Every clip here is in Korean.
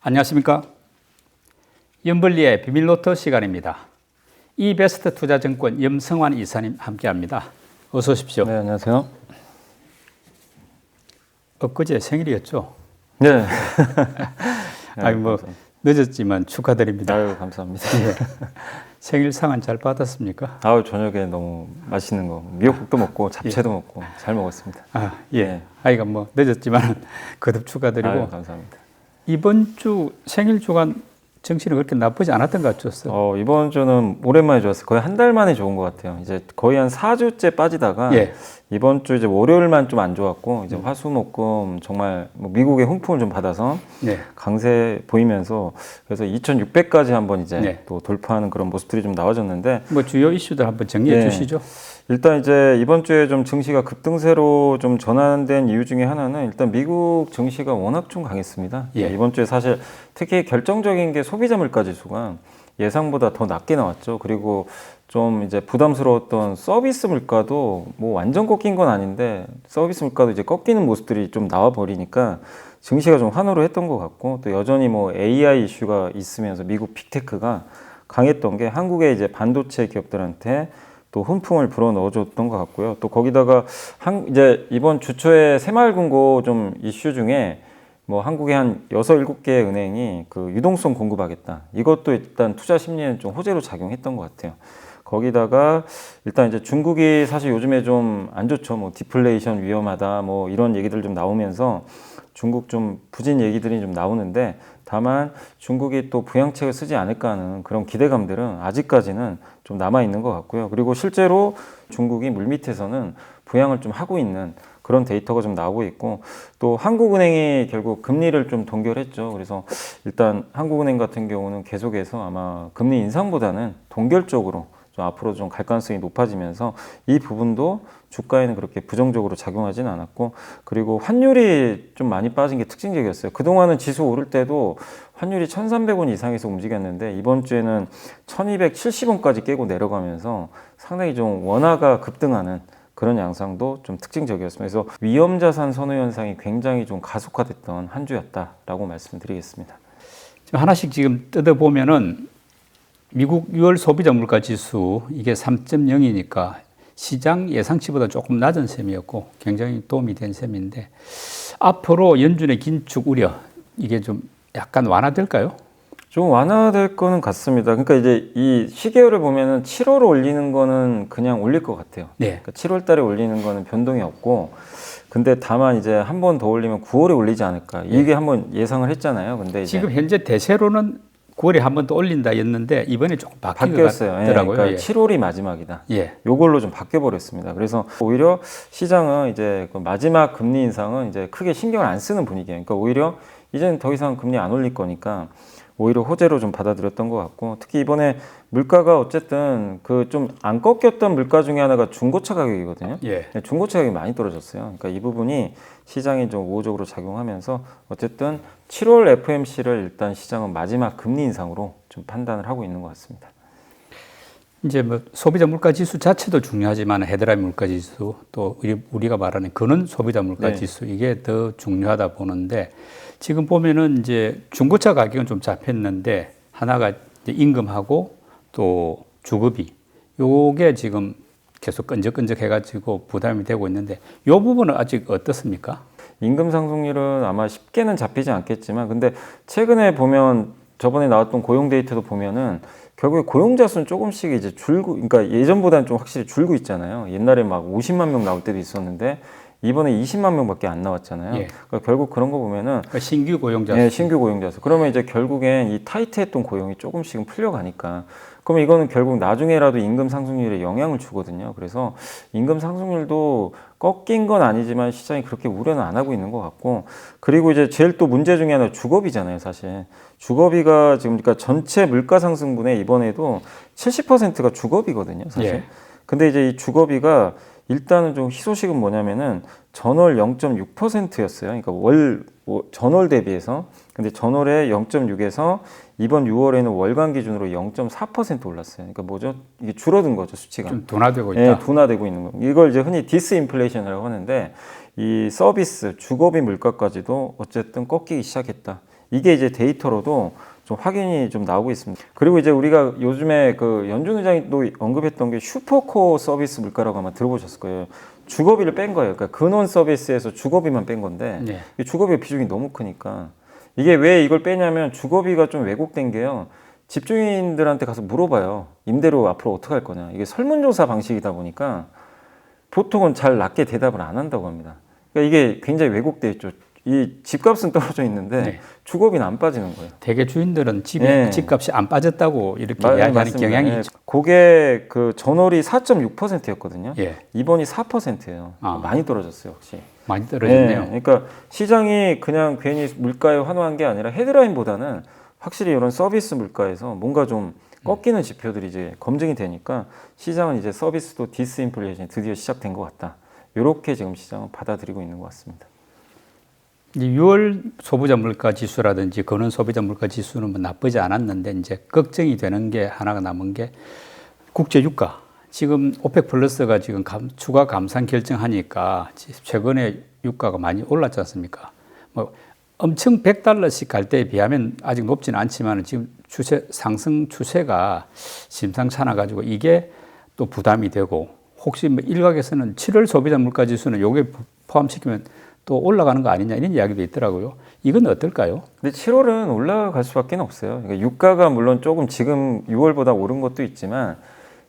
안녕하십니까. 염블리의 비밀노트 시간입니다. 이베스트 투자증권 염성환 이사님 함께합니다. 어서 오십시오. 네, 안녕하세요. 엊그제 생일이었죠? 네. 아니 뭐 감사합니다. 늦었지만 축하드립니다. 아유, 감사합니다. 예. 생일 상은 잘 받았습니까? 아유, 저녁에 너무 맛있는 거, 미역국도 먹고 잡채도 먹고 잘 먹었습니다. 아, 예. 네. 아이가 뭐 늦었지만 거듭 축하드리고 아유, 감사합니다. 이번 주 생일 주간 정신이 그렇게 나쁘지 않았던 것 같았어요. 이번 주는 오랜만에 좋았어요. 거의 한 달 만에 좋은 것 같아요. 이제 거의 한 4주째 빠지다가 예. 이번 주 이제 월요일만 좀 안 좋았고 이제 화수목금 정말 뭐 미국의 훈풍을 좀 받아서 네. 강세 보이면서 그래서 2,600까지 한번 이제 네. 또 돌파하는 그런 모습들이 좀 나와졌는데 뭐 주요 이슈들 한번 정리해 예. 주시죠. 일단 이제 이번 주에 좀 증시가 급등세로 좀 전환된 이유 중에 하나는 일단 미국 증시가 워낙 좀 강했습니다. 예. 이번 주에 사실 특히 결정적인 게 소비자 물가 지수가 예상보다 더 낮게 나왔죠. 그리고 좀 이제 부담스러웠던 서비스 물가도 뭐 완전 꺾인 건 아닌데 서비스 물가도 이제 꺾이는 모습들이 좀 나와 버리니까 증시가 좀 환호를 했던 것 같고 또 여전히 뭐 AI 이슈가 있으면서 미국 빅테크가 강했던 게 한국의 이제 반도체 기업들한테 또 훈풍을 불어 넣어줬던 것 같고요. 또 거기다가 이제 이번 주 초에 새마을금고 좀 이슈 중에 뭐 한국의 한 6, 7개 은행이 그 유동성 공급하겠다. 이것도 일단 투자 심리에는 좀 호재로 작용했던 것 같아요. 거기다가 일단 이제 중국이 사실 요즘에 좀 안 좋죠. 뭐 디플레이션 위험하다. 뭐 이런 얘기들 좀 나오면서 중국 좀 부진 얘기들이 좀 나오는데 다만 중국이 또 부양책을 쓰지 않을까 하는 그런 기대감들은 아직까지는 좀 남아있는 것 같고요. 그리고 실제로 중국이 물밑에서는 부양을 좀 하고 있는 그런 데이터가 좀 나오고 있고 또 한국은행이 결국 금리를 좀 동결했죠. 그래서 일단 한국은행 같은 경우는 계속해서 아마 금리 인상보다는 동결적으로 좀 앞으로 좀 갈 가능성이 높아지면서 이 부분도 주가에는 그렇게 부정적으로 작용하지는 않았고 그리고 환율이 좀 많이 빠진 게 특징적이었어요. 그동안은 지수 오를 때도 환율이 1,300원 이상에서 움직였는데 이번 주에는 1,270원까지 깨고 내려가면서 상당히 좀 원화가 급등하는 그런 양상도 좀 특징적이었습니다. 그래서 위험자산 선호 현상이 굉장히 좀 가속화됐던 한 주였다라고 말씀드리겠습니다. 지금 하나씩 지금 뜯어보면은 미국 6월 소비자 물가 지수 이게 3.0이니까 시장 예상치보다 조금 낮은 셈이었고 굉장히 도움이 된 셈인데 앞으로 연준의 긴축 우려 이게 좀 약간 완화될까요? 좀 완화될 거는 같습니다. 그러니까 이제 이 시계열을 보면은 7월 올리는 거는 그냥 올릴 것 같아요. 네. 그러니까 7월 달에 올리는 거는 변동이 없고 근데 다만 이제 한 번 더 올리면 9월에 올리지 않을까. 이게 한번 예상을 했잖아요. 근데 이제 지금 현재 대세로는 9월에 한 번 더 올린다 였는데 이번에 조금 바뀐 것 바뀌었어요. 같더라고요. 그러니까 예. 7월이 마지막이다. 예. 요걸로 좀 바뀌어 버렸습니다. 그래서 오히려 시장은 이제 그 마지막 금리 인상은 이제 크게 신경을 안 쓰는 분위기예요. 그러니까 오히려 이제는 더 이상 금리 안 올릴 거니까 오히려 호재로 좀 받아들였던 것 같고 특히 이번에 물가가 어쨌든 그 좀 안 꺾였던 물가 중에 하나가 중고차 가격이거든요. 예. 중고차 가격이 많이 떨어졌어요. 그러니까 이 부분이 시장에 좀 우호적으로 작용하면서 어쨌든 7월 FOMC를 일단 시장은 마지막 금리 인상으로 좀 판단을 하고 있는 것 같습니다. 이제 뭐 소비자 물가 지수 자체도 중요하지만 헤드라인 물가 지수 또 우리가 말하는 근원 소비자 물가 네. 지수 이게 더 중요하다 보는데 지금 보면은 이제 중고차 가격은 좀 잡혔는데 하나가 이제 임금하고 또 주급이 요게 지금 계속 끈적끈적 해가지고 부담이 되고 있는데 요 부분은 아직 어떻습니까? 임금 상승률은 아마 쉽게는 잡히지 않겠지만 근데 최근에 보면 저번에 나왔던 고용 데이터도 보면은 결국에 고용자 수는 조금씩 이제 줄고 그러니까 예전보다는 좀 확실히 줄고 있잖아요. 옛날에 막 50만 명 나올 때도 있었는데 이번에 20만 명밖에 안 나왔잖아요. 예. 그러니까 결국 그런 거 보면은 그러니까 신규 고용자 네, 수. 신규 고용자 수. 그러면 이제 결국엔 이 타이트했던 고용이 조금씩은 풀려가니까 그러면 이거는 결국 나중에라도 임금 상승률에 영향을 주거든요. 그래서 임금 상승률도 꺾인 건 아니지만 시장이 그렇게 우려는 안 하고 있는 것 같고 그리고 이제 제일 또 문제 중에 하나 주거비잖아요, 사실. 주거비가 지금 그러니까 전체 물가 상승분의 이번에도 70%가 주거비거든요, 사실. 예. 근데 이제 이 주거비가 일단은 좀 희소식은 뭐냐면은 전월 0.6%였어요. 그러니까 전월 대비해서. 근데 전월에 0.6에서 이번 6월에는 월간 기준으로 0.4% 올랐어요. 그러니까 뭐죠? 이게 줄어든 거죠, 수치가. 좀 둔화되고 있다. 네, 둔화되고 있는 거. 이걸 이제 흔히 디스인플레이션이라고 하는데 이 서비스, 주거비 물가까지도 어쨌든 꺾이기 시작했다. 이게 이제 데이터로도 좀 확인이 좀 나오고 있습니다. 그리고 이제 우리가 요즘에 그 연준 의장도 언급했던 게 슈퍼코어 서비스 물가라고 아마 들어보셨을 거예요. 주거비를 뺀 거예요. 그러니까 근원 서비스에서 주거비만 뺀 건데 네. 이 주거비 비중이 너무 크니까 이게 왜 이걸 빼냐면 주거비가 좀 왜곡된 게요. 집주인들한테 가서 물어봐요. 임대료 앞으로 어떻게 할 거냐. 이게 설문조사 방식이다 보니까 보통은 잘 낮게 대답을 안 한다고 합니다. 그러니까 이게 굉장히 왜곡돼 있죠. 이 집값은 떨어져 있는데 네. 주거비는 안 빠지는 거예요. 대개 주인들은 네. 집값이 안 빠졌다고 이렇게 이야기하는 맞습니다. 경향이 예. 있죠. 그게 그 전월이 4.6%였거든요. 예. 이번이 4%예요. 아. 많이 떨어졌어요, 혹시. 많이 떨어졌네요. 그러니까 시장이 그냥 괜히 물가에 환호한 게 아니라 헤드라인보다는 확실히 이런 서비스 물가에서 뭔가 좀 꺾이는 지표들이 이제 검증이 되니까 시장은 이제 서비스도 디스인플레이션이 드디어 시작된 것 같다. 이렇게 지금 시장은 받아들이고 있는 것 같습니다. 이제 6월 소비자 물가 지수라든지 근원 소비자 물가 지수는 뭐 나쁘지 않았는데 이제 걱정이 되는 게 하나가 남은 게 국제 유가. 지금 오펙 플러스가 지금 추가 감산 결정하니까 최근에 유가가 많이 올랐지 않습니까? 뭐 엄청 $100씩 갈 때에 비하면 아직 높지는 않지만 지금 상승 추세가 심상치 않아 가지고 이게 또 부담이 되고 혹시 뭐 일각에서는 7월 소비자 물가 지수는 요게 포함시키면 또 올라가는 거 아니냐 이런 이야기도 있더라고요. 이건 어떨까요? 근데 7월은 올라갈 수밖에 없어요. 그러니까 유가가 물론 조금 지금 6월보다 오른 것도 있지만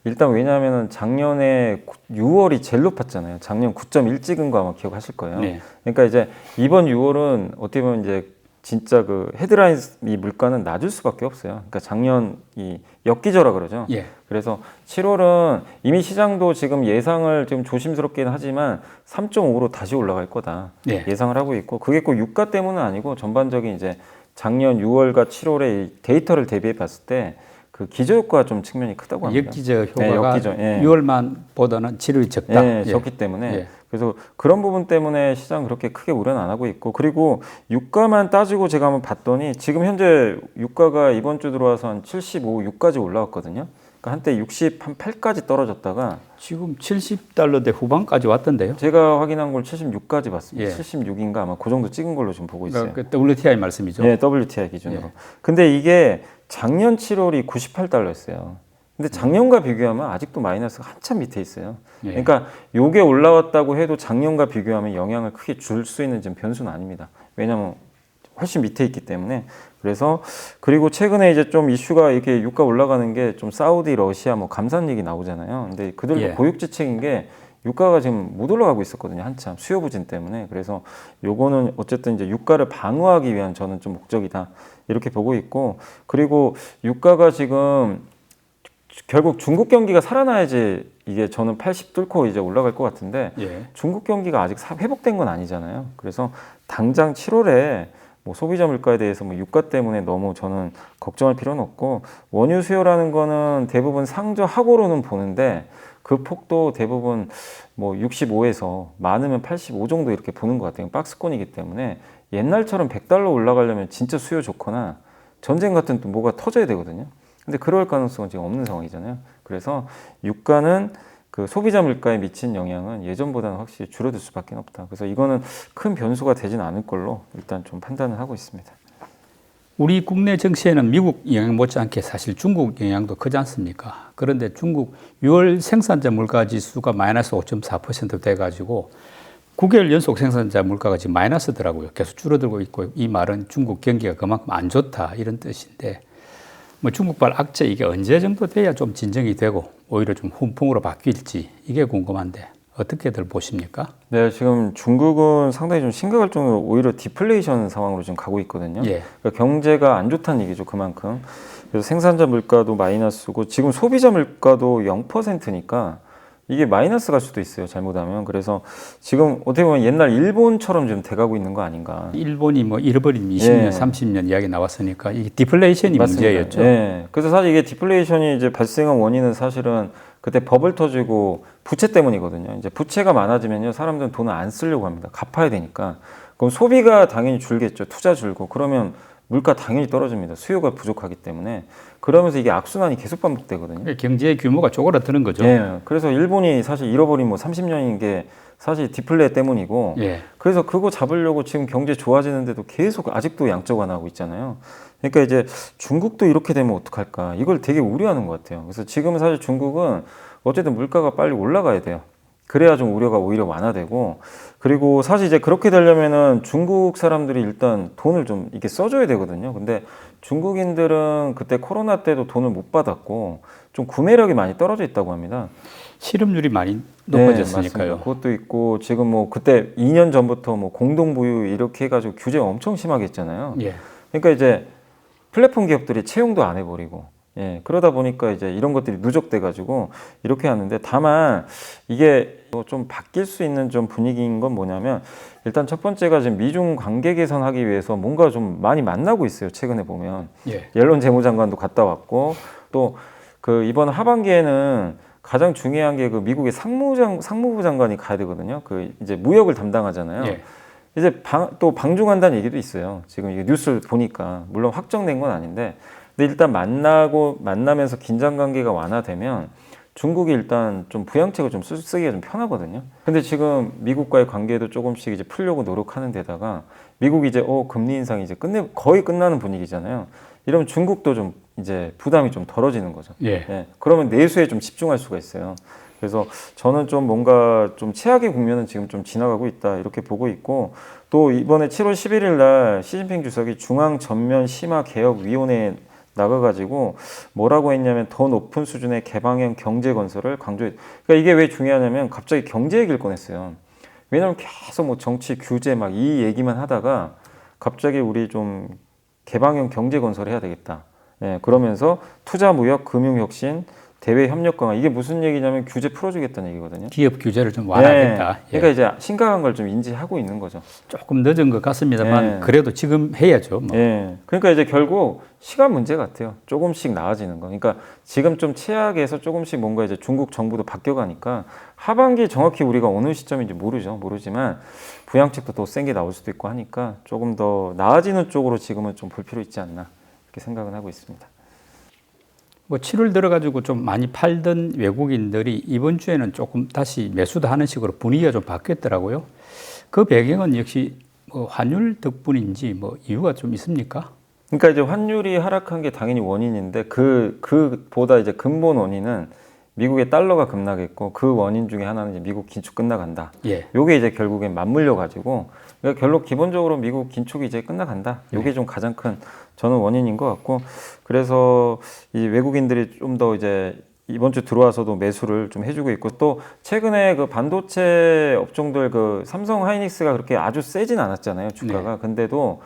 일단 왜냐하면 작년에 6월이 제일 높았잖아요. 작년 9.1 찍은 거 아마 기억하실 거예요. 네. 그러니까 이제 이번 6월은 어떻게 보면 이제 진짜 그 헤드라인 이 물가는 낮을 수밖에 없어요. 그러니까 작년 이 엽기저라 그러죠. 예. 그래서 7월은 이미 시장도 지금 예상을 좀 조심스럽긴 하지만 3.5로 다시 올라갈 거다 예. 예상을 하고 있고 그게 꼭 유가 때문은 아니고 전반적인 이제 작년 6월과 7월의 이 데이터를 대비해 봤을 때 그 기저효과 좀 측면이 크다고 합니다. 역기저 네, 효과가 역기저, 예. 6월만 보다는 7월이 적다. 예, 예. 적기 때문에 예. 그래서 그런 부분 때문에 시장 그렇게 크게 우려는 안 하고 있고 그리고 유가만 따지고 제가 한번 봤더니 지금 현재 유가가 이번 주 들어와서 한 75, 6까지 올라왔거든요. 그러니까 한때 60, 한 8까지 떨어졌다가 지금 $70대 후반까지 왔던데요. 제가 확인한 걸 76까지 봤습니다. 예. 76인가 아마 그 정도 찍은 걸로 지금 보고 있어요. 그러니까 그 WTI 말씀이죠. 예, WTI 기준으로. 예. 근데 이게 작년 7월이 $98였어요. 근데 작년과 비교하면 아직도 마이너스가 한참 밑에 있어요. 예. 그러니까 요게 올라왔다고 해도 작년과 비교하면 영향을 크게 줄 수 있는 지금 변수는 아닙니다. 왜냐하면 훨씬 밑에 있기 때문에. 그래서 그리고 최근에 이제 좀 이슈가 이렇게 유가 올라가는 게 좀 사우디, 러시아 뭐 감산 얘기 나오잖아요. 근데 그들도 예. 고육지책인 게 유가가 지금 못 올라가고 있었거든요. 한참 수요 부진 때문에. 그래서 요거는 어쨌든 이제 유가를 방어하기 위한 저는 좀 목적이다. 이렇게 보고 있고 그리고 유가가 지금 결국 중국 경기가 살아나야지 이게 저는 80 뚫고 이제 올라갈 것 같은데 예. 중국 경기가 아직 회복된 건 아니잖아요. 그래서 당장 7월에 뭐 소비자 물가에 대해서 뭐 유가 때문에 너무 저는 걱정할 필요는 없고 원유 수요라는 거는 대부분 상저하고로는 보는데 그 폭도 대부분 뭐 65에서 많으면 85 정도 이렇게 보는 것 같아요. 박스권이기 때문에 옛날처럼 $100 올라가려면 진짜 수요 좋거나 전쟁 같은 또 뭐가 터져야 되거든요. 근데 그럴 가능성은 지금 없는 상황이잖아요. 그래서 유가는 그 소비자 물가에 미친 영향은 예전보다는 확실히 줄어들 수밖에 없다. 그래서 이거는 큰 변수가 되진 않을 걸로 일단 좀 판단을 하고 있습니다. 우리 국내 정치에는 미국 영향 못지않게 사실 중국 영향도 크지 않습니까? 그런데 중국 6월 생산자 물가 지수가 마이너스 5.4% 돼가지고 9개월 연속 생산자 물가가 지금 마이너스더라고요. 계속 줄어들고 있고 이 말은 중국 경기가 그만큼 안 좋다 이런 뜻인데 뭐 중국발 악재 이게 언제 정도 돼야 좀 진정이 되고 오히려 좀 훈풍으로 바뀔지 이게 궁금한데 어떻게들 보십니까? 네, 지금 중국은 상당히 좀 심각할 정도로 오히려 디플레이션 상황으로 지금 가고 있거든요. 예. 그러니까 경제가 안 좋다는 얘기죠, 그만큼. 그래서 생산자 물가도 마이너스고 지금 소비자 물가도 0%니까 이게 마이너스 갈 수도 있어요, 잘못하면. 그래서 지금 어떻게 보면 옛날 일본처럼 좀 돼가고 있는 거 아닌가. 일본이 뭐 잃어버린 20년, 예. 30년 이야기 나왔으니까 이게 디플레이션이 맞습니다. 문제였죠. 예. 그래서 사실 이게 디플레이션이 이제 발생한 원인은 사실은 그때 버블 터지고 부채 때문이거든요. 이제 부채가 많아지면요, 사람들은 돈을 안 쓰려고 합니다. 갚아야 되니까. 그럼 소비가 당연히 줄겠죠. 투자 줄고. 그러면 물가 당연히 떨어집니다. 수요가 부족하기 때문에. 그러면서 이게 악순환이 계속 반복되거든요. 경제의 규모가 쪼그라드는 거죠. 예. 그래서 일본이 사실 잃어버린 뭐 30년인 게 사실 디플레 때문이고 예. 그래서 그거 잡으려고 지금 경제 좋아지는데도 계속 아직도 양적 완화하고 있잖아요. 그러니까 이제 중국도 이렇게 되면 어떡할까 이걸 되게 우려하는 것 같아요. 그래서 지금은 사실 중국은 어쨌든 물가가 빨리 올라가야 돼요. 그래야 좀 우려가 오히려 완화되고 그리고 사실 이제 그렇게 되려면은 중국 사람들이 일단 돈을 좀 이렇게 써줘야 되거든요. 근데 중국인들은 그때 코로나 때도 돈을 못 받았고 좀 구매력이 많이 떨어져 있다고 합니다. 실업률이 많이 네, 높아졌으니까요. 맞습니다. 그것도 있고 지금 뭐 그때 2년 전부터 뭐 공동부유 이렇게 해가지고 규제 엄청 심하게 했잖아요. 예. 그러니까 이제 플랫폼 기업들이 채용도 안 해버리고 예, 그러다 보니까 이제 이런 것들이 누적돼가지고 이렇게 하는데 다만 이게 좀 바뀔 수 있는 좀 분위기인 건 뭐냐면 일단 첫 번째가 지금 미중 관계 개선하기 위해서 뭔가 좀 많이 만나고 있어요. 최근에 보면 예. 옐런 재무장관도 갔다 왔고 또 그 이번 하반기에는 가장 중요한 게 그 미국의 상무부 장관이 가야 되거든요. 그 이제 무역을 담당하잖아요. 예. 이제 또 방중한다는 얘기도 있어요. 지금 이게 뉴스를 보니까 물론 확정된 건 아닌데, 근데 일단 만나면서 긴장 관계가 완화되면 중국이 일단 좀 부양책을 좀 쓰기가 좀 편하거든요. 근데 지금 미국과의 관계도 조금씩 이제 풀려고 노력하는 데다가 미국이 이제 금리 인상이 이제 거의 끝나는 분위기잖아요. 이러면 중국도 좀 이제 부담이 좀 덜어지는 거죠. 예. 예, 그러면 내수에 좀 집중할 수가 있어요. 그래서 저는 좀 뭔가 좀 최악의 국면은 지금 좀 지나가고 있다 이렇게 보고 있고 또 이번에 7월 11일 날 시진핑 주석이 중앙 전면 심화 개혁 위원회에 나가가지고 뭐라고 했냐면 더 높은 수준의 개방형 경제 건설을 강조해. 그러니까 이게 왜 중요하냐면 갑자기 경제 얘기를 꺼냈어요. 왜냐면 계속 뭐 정치 규제 막 이 얘기만 하다가 갑자기 우리 좀 개방형 경제 건설을 해야 되겠다. 예, 그러면서 투자, 무역, 금융 혁신, 대외 협력 강화 이게 무슨 얘기냐면 규제 풀어주겠다는 얘기거든요. 기업 규제를 좀 완화하겠다. 예, 그러니까 이제 심각한 걸 좀 인지하고 있는 거죠. 조금 늦은 것 같습니다만 예. 그래도 지금 해야죠. 뭐. 예, 그러니까 이제 결국 시간 문제 같아요. 조금씩 나아지는 거. 그러니까 지금 좀 최악에서 조금씩 뭔가 이제 중국 정부도 바뀌어가니까 하반기 정확히 우리가 어느 시점인지 모르지만 부양책도 더 센 게 나올 수도 있고 하니까 조금 더 나아지는 쪽으로 지금은 좀 볼 필요 있지 않나 이렇게 생각은 하고 있습니다. 뭐 7월 들어가지고 좀 많이 팔던 외국인들이 이번 주에는 조금 다시 매수도 하는 식으로 분위기가 좀 바뀌었더라고요. 그 배경은 역시 뭐 환율 덕분인지 뭐 이유가 좀 있습니까? 그러니까 이제 환율이 하락한 게 당연히 원인인데 그보다 이제 근본 원인은 미국의 달러가 급락했고 그 원인 중에 하나는 이제 미국 긴축 끝나간다. 예. 요게 이제 결국엔 맞물려 가지고 그러니까 결국 기본적으로 미국 긴축이 이제 끝나간다. 요게 좀 가장 큰 저는 원인인 것 같고 그래서 이 외국인들이 좀 더 이제 이번 주 들어와서도 매수를 좀 해주고 있고 또 최근에 그 반도체 업종들 그 삼성 하이닉스가 그렇게 아주 세진 않았잖아요 주가가. 근데도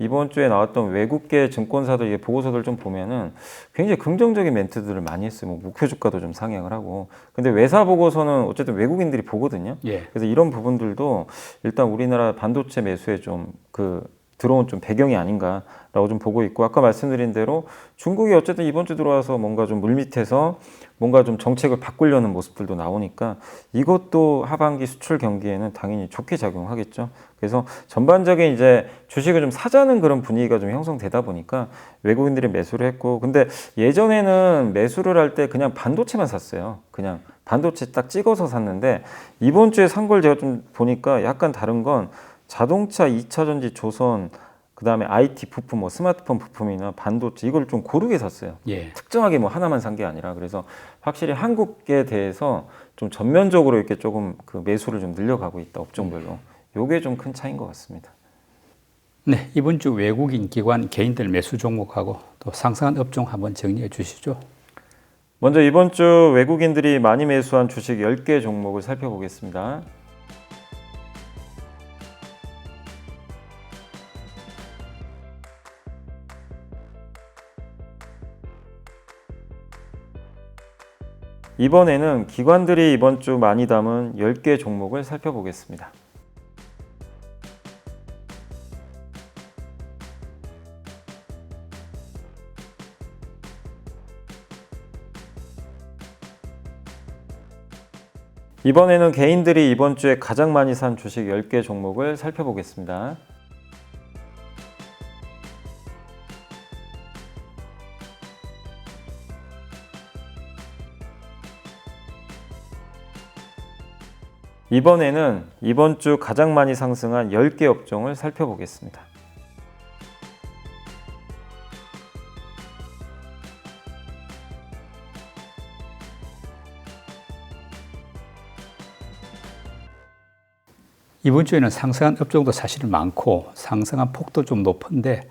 이번 주에 나왔던 외국계 증권사들 보고서들 좀 보면은 굉장히 긍정적인 멘트들을 많이 했어요. 뭐 목표 주가도 좀 상향을 하고. 근데 외사 보고서는 어쨌든 외국인들이 보거든요. 예. 그래서 이런 부분들도 일단 우리나라 반도체 매수에 좀 들어온 좀 배경이 아닌가라고 좀 보고 있고 아까 말씀드린 대로 중국이 어쨌든 이번 주 들어와서 뭔가 좀 물밑에서 뭔가 좀 정책을 바꾸려는 모습들도 나오니까 이것도 하반기 수출 경기에는 당연히 좋게 작용하겠죠. 그래서 전반적인 이제 주식을 좀 사자는 그런 분위기가 좀 형성되다 보니까 외국인들이 매수를 했고 근데 예전에는 매수를 할 때 그냥 반도체만 샀어요. 그냥 반도체 딱 찍어서 샀는데 이번 주에 산 걸 제가 좀 보니까 약간 다른 건 자동차, 2차전지, 조선, 그 다음에 IT 부품, 뭐 스마트폰 부품이나 반도체 이걸 좀 고르게 샀어요. 예. 특정하게 뭐 하나만 산 게 아니라 그래서 확실히 한국에 대해서 좀 전면적으로 이렇게 조금 그 매수를 좀 늘려가고 있다 업종별로. 요게 좀 큰 차이인 것 같습니다. 네, 이번 주 외국인 기관 개인들 매수 종목하고 또 상승한 업종 한번 정리해 주시죠. 먼저 이번 주 외국인들이 많이 매수한 주식 10개 종목을 살펴보겠습니다. 이번에는 기관들이 이번 주 많이 담은 10개 종목을 살펴보겠습니다. 이번에는 개인들이 이번 주에 가장 많이 산 주식 10개 종목을 살펴보겠습니다. 이번에는 이번 주 가장 많이 상승한 10개 업종을 살펴보겠습니다. 이번 주에는 상승한 업종도 사실은 많고 상승한 폭도 좀 높은데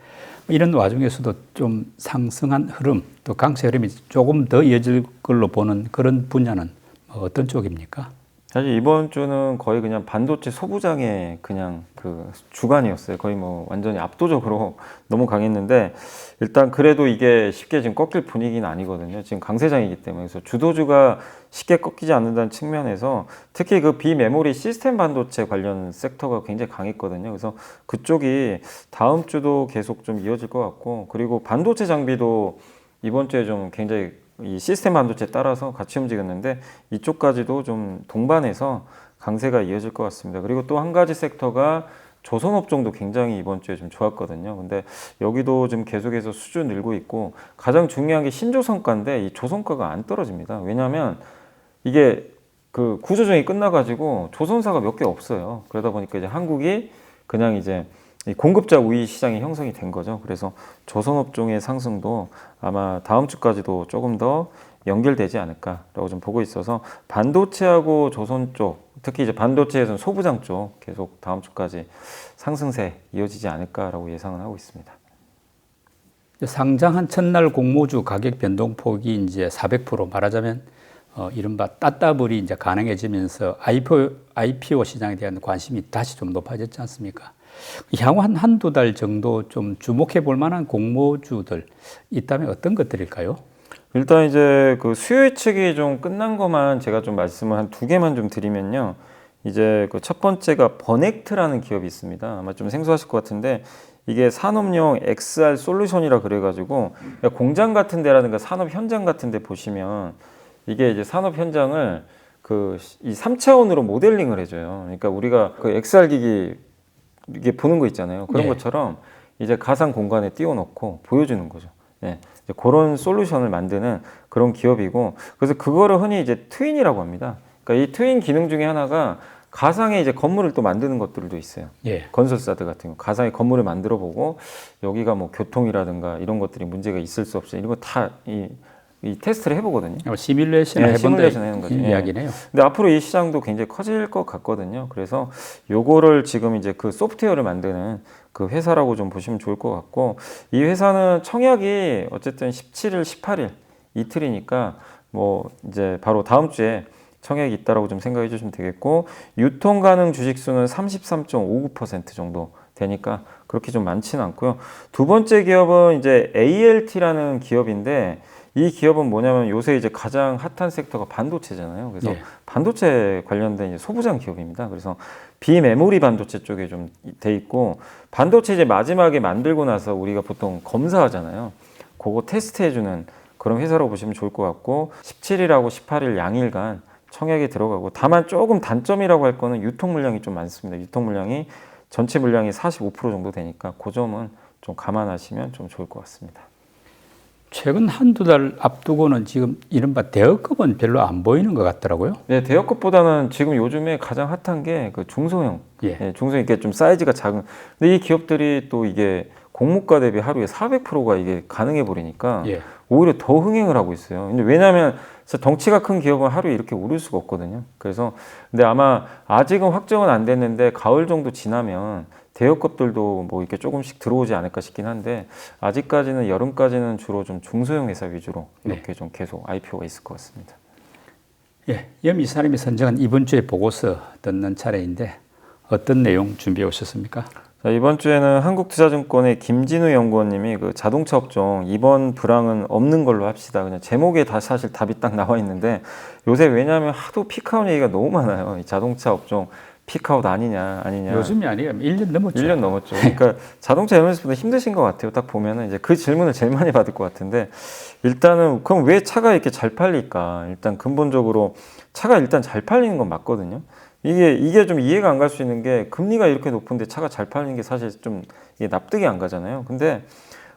이런 와중에서도 좀 상승한 흐름 또 강세 흐름이 조금 더 이어질 걸로 보는 그런 분야는 어떤 쪽입니까? 사실 이번 주는 거의 그냥 반도체 소부장의 그냥 그 주간이었어요. 거의 뭐 완전히 압도적으로 너무 강했는데 일단 그래도 이게 쉽게 지금 꺾일 분위기는 아니거든요. 지금 강세장이기 때문에. 그래서 주도주가 쉽게 꺾이지 않는다는 측면에서 특히 그 비메모리 시스템 반도체 관련 섹터가 굉장히 강했거든요. 그래서 그쪽이 다음 주도 계속 좀 이어질 것 같고 그리고 반도체 장비도 이번 주에 좀 굉장히 이 시스템 반도체에 따라서 같이 움직였는데 이쪽까지도 좀 동반해서 강세가 이어질 것 같습니다. 그리고 또 한 가지 섹터가 조선업종도 굉장히 이번 주에 좀 좋았거든요. 근데 여기도 좀 계속해서 수준 늘고 있고 가장 중요한 게 신조선가인데 이 조선가가 안 떨어집니다. 왜냐하면 이게 그 구조조정이 끝나가지고 조선사가 몇 개 없어요. 그러다 보니까 이제 한국이 그냥 이제 이 공급자 우위 시장이 형성이 된 거죠. 그래서 조선업종의 상승도 아마 다음 주까지도 조금 더 연결되지 않을까라고 좀 보고 있어서 반도체하고 조선 쪽, 특히 이제 반도체에서는 소부장 쪽 계속 다음 주까지 상승세 이어지지 않을까라고 예상을 하고 있습니다. 상장한 첫날 공모주 가격 변동폭이 이제 400% 말하자면 이른바 따따블이 이제 가능해지면서 IPO 시장에 대한 관심이 다시 좀 높아졌지 않습니까? 향후 한두 달 정도 좀 주목해 볼 만한 공모주들 있다면 어떤 것들일까요? 일단 이제 그 수요 예측이 좀 끝난 것만 제가 좀 말씀을 한 두 개만 좀 드리면요. 이제 그 첫 번째가 버넥트라는 기업이 있습니다. 아마 좀 생소하실 것 같은데 이게 산업용 XR 솔루션이라 그래가지고 공장 같은 데라든가 산업 현장 같은 데 보시면 이게 이제 산업 현장을 그 이 3차원으로 모델링을 해줘요. 그러니까 우리가 그 XR 기기 이게 보는 거 있잖아요. 그런 네. 것처럼 이제 가상 공간에 띄워놓고 보여주는 거죠. 예. 이제 그런 솔루션을 만드는 그런 기업이고, 그래서 그거를 흔히 이제 트윈이라고 합니다. 그러니까 이 트윈 기능 중에 하나가 가상의 이제 건물을 또 만드는 것들도 있어요. 예. 건설사들 같은 거 가상의 건물을 만들어 보고 여기가 뭐 교통이라든가 이런 것들이 문제가 있을 수 없어 이런 거 다 이 테스트를 해보거든요. 시뮬레이션 네, 해본다 시뮬레이션 하는 거죠. 이야기네요. 근데 앞으로 이 시장도 굉장히 커질 것 같거든요. 그래서 요거를 지금 이제 그 소프트웨어를 만드는 그 회사라고 좀 보시면 좋을 것 같고, 이 회사는 청약이 어쨌든 17일, 18일 이틀이니까 뭐 이제 바로 다음 주에 청약이 있다라고 좀 생각해 주시면 되겠고, 유통 가능 주식 수는 33.59% 정도 되니까 그렇게 좀 많지는 않고요. 두 번째 기업은 이제 ALT라는 기업인데, 이 기업은 뭐냐면 요새 이제 가장 핫한 섹터가 반도체잖아요. 그래서 예. 반도체 관련된 이제 소부장 기업입니다. 그래서 비메모리 반도체 쪽에 좀 돼 있고, 반도체 이제 마지막에 만들고 나서 우리가 보통 검사하잖아요. 그거 테스트해주는 그런 회사로 보시면 좋을 것 같고, 17일하고 18일 양일간 청약에 들어가고, 다만 조금 단점이라고 할 거는 유통 물량이 좀 많습니다. 유통 물량이 전체 물량이 45% 정도 되니까 그 점은 좀 감안하시면 좀 좋을 것 같습니다. 최근 한두 달 앞두고는 지금 이른바 대여급은 별로 안 보이는 것 같더라고요. 네, 대여급보다는 지금 요즘에 가장 핫한 게 그 중소형. 예. 네, 중소형 이게 좀 사이즈가 작은. 근데 이 기업들이 또 이게 공모가 대비 하루에 400%가 이게 가능해 버리니까 예. 오히려 더 흥행을 하고 있어요. 근데 왜냐하면 진짜 덩치가 큰 기업은 하루에 이렇게 오를 수가 없거든요. 그래서 근데 아마 아직은 확정은 안 됐는데 가을 정도 지나면 대여급들도 뭐 이렇게 조금씩 들어오지 않을까 싶긴 한데, 아직까지는 여름까지는 주로 좀 중소형 회사 위주로 이렇게 좀 계속 IPO가 있을 것 같습니다. 예. 염 이사님이 선정한 이번 주에 보고서 듣는 차례인데 어떤 내용 준비해 오셨습니까? 자, 이번 주에는 한국투자증권의 김진우 연구원님이 그 자동차 업종 이번 불황은 없는 걸로 합시다. 그냥 제목에 다 사실 답이 딱 나와 있는데, 요새 왜냐하면 하도 피크아웃 얘기가 너무 많아요. 이 자동차 업종 피크아웃 아니냐. 요즘이 아니에요. 1년 넘었죠. 1년 넘었죠. 그러니까 자동차 연구소보다 힘드신 것 같아요. 딱 보면은 이제 그 질문을 제일 많이 받을 것 같은데, 일단은 그럼 왜 차가 이렇게 잘 팔릴까? 일단 근본적으로 차가 일단 잘 팔리는 건 맞거든요. 이게 좀 이해가 안 갈 수 있는 게, 금리가 이렇게 높은데 차가 잘 팔리는 게 사실 좀 이게 납득이 안 가잖아요. 근데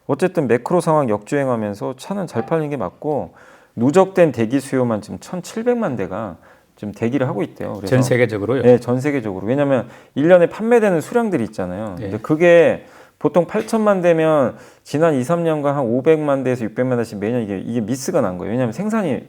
어쨌든 매크로 상황 역주행하면서 차는 잘 팔리는 게 맞고, 누적된 대기 수요만 지금 1,700만 대가 좀 대기를 하고 있대요. 그래서 전 세계적으로요? 네, 전 세계적으로. 왜냐하면 1년에 판매되는 수량들이 있잖아요. 예. 근데 그게 보통 8천만 대면 지난 2, 3년간 한 500만 대에서 600만 대씩 매년 이게 미스가 난 거예요. 왜냐하면 생산이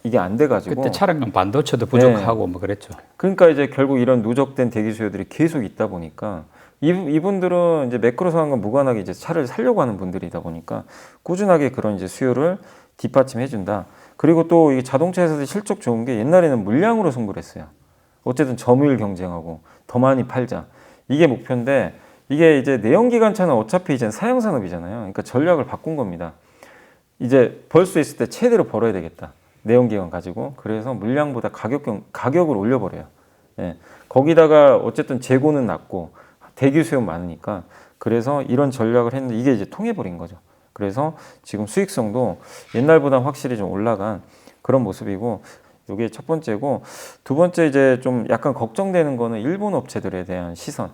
이게 안 돼가지고. 그때 차량용 반도체도 부족하고 뭐 그랬죠. 그러니까 이제 결국 이런 누적된 대기 수요들이 계속 있다 보니까 이분들은 이제 매크로 상황과 무관하게 이제 차를 살려고 하는 분들이다 보니까 꾸준하게 그런 이제 수요를 뒷받침해 준다. 그리고 또 이 자동차 회사들 실적 좋은 게 옛날에는 물량으로 승부를 했어요. 어쨌든 점유율 경쟁하고 더 많이 팔자. 이게 목표인데 이게 이제 내연기관차는 어차피 이제 사형 산업이잖아요. 그러니까 전략을 바꾼 겁니다. 이제 벌 수 있을 때 최대로 벌어야 되겠다. 내연기관 가지고. 그래서 물량보다 가격을 올려버려요. 예. 거기다가 어쨌든 재고는 낮고 대기 수요 많으니까 그래서 이런 전략을 했는데 이게 이제 통해버린 거죠. 그래서 지금 수익성도 옛날보다 확실히 좀 올라간 그런 모습이고 이게 첫 번째고 두 번째 이제 좀 약간 걱정되는 거는 일본 업체들에 대한 시선.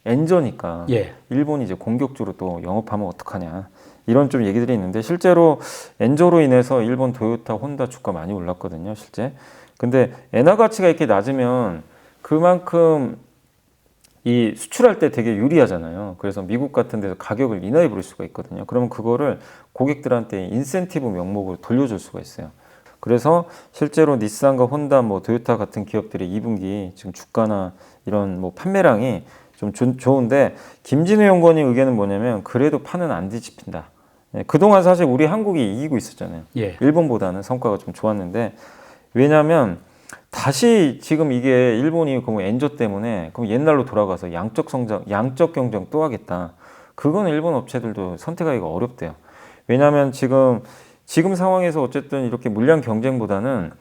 엔저니까 예. 일본이 이제 공격적으로 또 영업하면 어떡하냐 이런 좀 얘기들이 있는데 실제로 엔저로 인해서 일본 도요타, 혼다 주가 많이 올랐거든요, 실제. 근데 엔화 가치가 이렇게 낮으면 그만큼 이 수출할 때 되게 유리하잖아요. 그래서 미국 같은 데서 가격을 인하해 버릴 수가 있거든요. 그러면 그거를 고객들한테 인센티브 명목으로 돌려줄 수가 있어요. 그래서 실제로 닛산과 혼다, 뭐 도요타 같은 기업들이 2분기 지금 주가나 이런 뭐 판매량이 좀 좋은데 김진우 연구원님 의견은 뭐냐면 그래도 판은 안 뒤집힌다. 예, 그동안 사실 우리 한국이 이기고 있었잖아요. 예. 일본보다는 성과가 좀 좋았는데 왜냐하면 다시 지금 이게 일본이 그럼 엔저 때문에 그럼 옛날로 돌아가서 양적 성장, 양적 경쟁 또 하겠다. 그건 일본 업체들도 선택하기가 어렵대요. 왜냐하면 지금 상황에서 어쨌든 이렇게 물량 경쟁보다는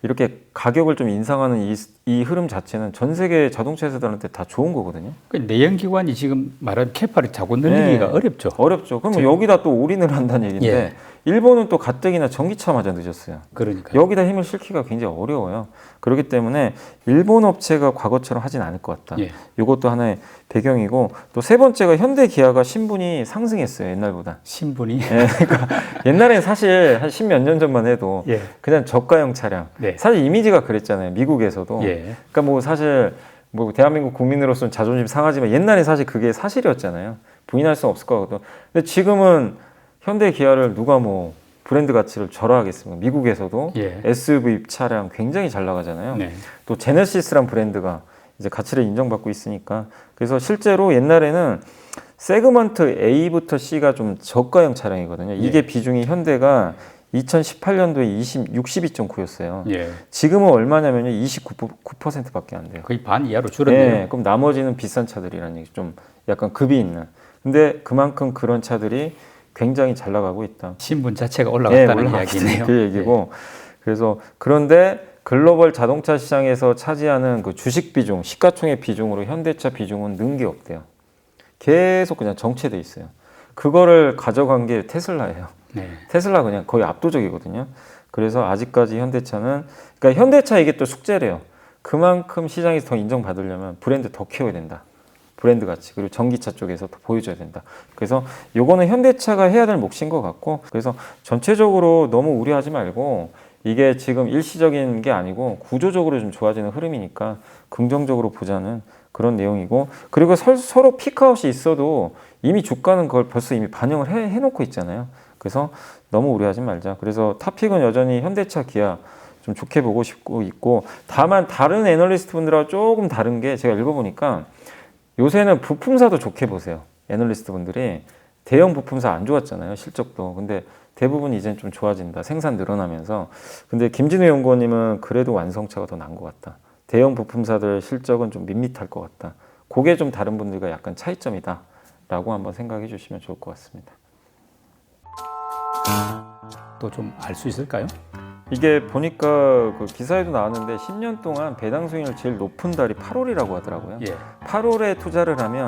이렇게 가격을 좀 인상하는 이 흐름 자체는 전 세계 자동차 회사들한테 다 좋은 거거든요. 그 내연기관이 지금 말한 캐파를 자꾸 늘리기가 네. 어렵죠. 어렵죠. 그럼 여기다 또 올인을 한다는 얘기인데 예. 일본은 또 가뜩이나 전기차마저 늦었어요. 그러니까 여기다 힘을 실기가 굉장히 어려워요. 그렇기 때문에 일본 업체가 과거처럼 하진 않을 것 같다. 예. 이것도 하나의 배경이고 또 세 번째가 현대 기아가 신분이 상승했어요. 옛날보다. 신분이 예, 그러니까 옛날엔 사실 한 10몇 년 전만 해도 예. 그냥 저가형 차량. 네. 사실 이미지가 그랬잖아요. 미국에서도. 예. 그러니까 뭐 사실 뭐 대한민국 국민으로서는 자존심 상하지만 옛날에 사실 그게 사실이었잖아요. 부인할 수 없을 거거든. 근데 지금은 현대 기아를 누가 뭐 브랜드 가치를 절하하겠습니까? 미국에서도 예. SUV 차량 굉장히 잘 나가잖아요. 네. 또 제네시스란 브랜드가 이제 가치를 인정받고 있으니까 그래서 실제로 옛날에는 세그먼트 A부터 C가 좀 저가형 차량이거든요. 이게 예. 비중이 현대가 2018년도에 62.9였어요. 예. 지금은 얼마냐면요, 29%밖에 안 돼요. 거의 반 이하로 줄었네요. 네, 그럼 나머지는 비싼 차들이라는 얘기, 좀 약간 급이 있는. 근데 그만큼 그런 차들이 굉장히 잘 나가고 있다. 신분 자체가 올라갔다는 올라갔다. 이야기네요. 그 얘기고. 그래서 그런데 글로벌 자동차 시장에서 차지하는 그 주식 비중, 시가총액 비중으로 현대차 비중은 는 게 없대요. 계속 그냥 정체돼 있어요. 그거를 가져간 게 테슬라예요. 네. 테슬라 그냥 거의 압도적이거든요. 그래서 아직까지 현대차는, 그러니까 현대차 이게 또 숙제래요. 그만큼 시장에서 더 인정받으려면 브랜드 더 키워야 된다. 브랜드 가치, 그리고 전기차 쪽에서 더 보여줘야 된다. 그래서 요거는 현대차가 해야 될 몫인 것 같고, 그래서 전체적으로 너무 우려하지 말고 이게 지금 일시적인 게 아니고 구조적으로 좀 좋아지는 흐름이니까 긍정적으로 보자는 그런 내용이고, 그리고 서로 피크아웃이 있어도 이미 주가는 그걸 벌써 이미 반영을 해놓고 있잖아요. 그래서 너무 우려하지 말자. 그래서 탑픽은 여전히 현대차, 기아 좀 좋게 보고 싶고 있고, 다만 다른 애널리스트 분들하고 조금 다른 게 제가 읽어보니까 요새는 부품사도 좋게 보세요. 애널리스트 분들이 대형 부품사 안 좋았잖아요, 실적도. 근데 대부분 이젠 좀 좋아진다. 생산 늘어나면서. 근데 김진우 연구원님은 그래도 완성차가 더 나은 것 같다. 대형 부품사들 실적은 좀 밋밋할 것 같다. 그게 좀 다른 분들과 약간 차이점이다 라고 한번 생각해 주시면 좋을 것 같습니다. 또 좀 알 수 있을까요? 이게 보니까 그 기사에도 나왔는데 10년 동안 배당 수익률 제일 높은 달이 8월이라고 하더라고요. 예. 8월에 투자를 하면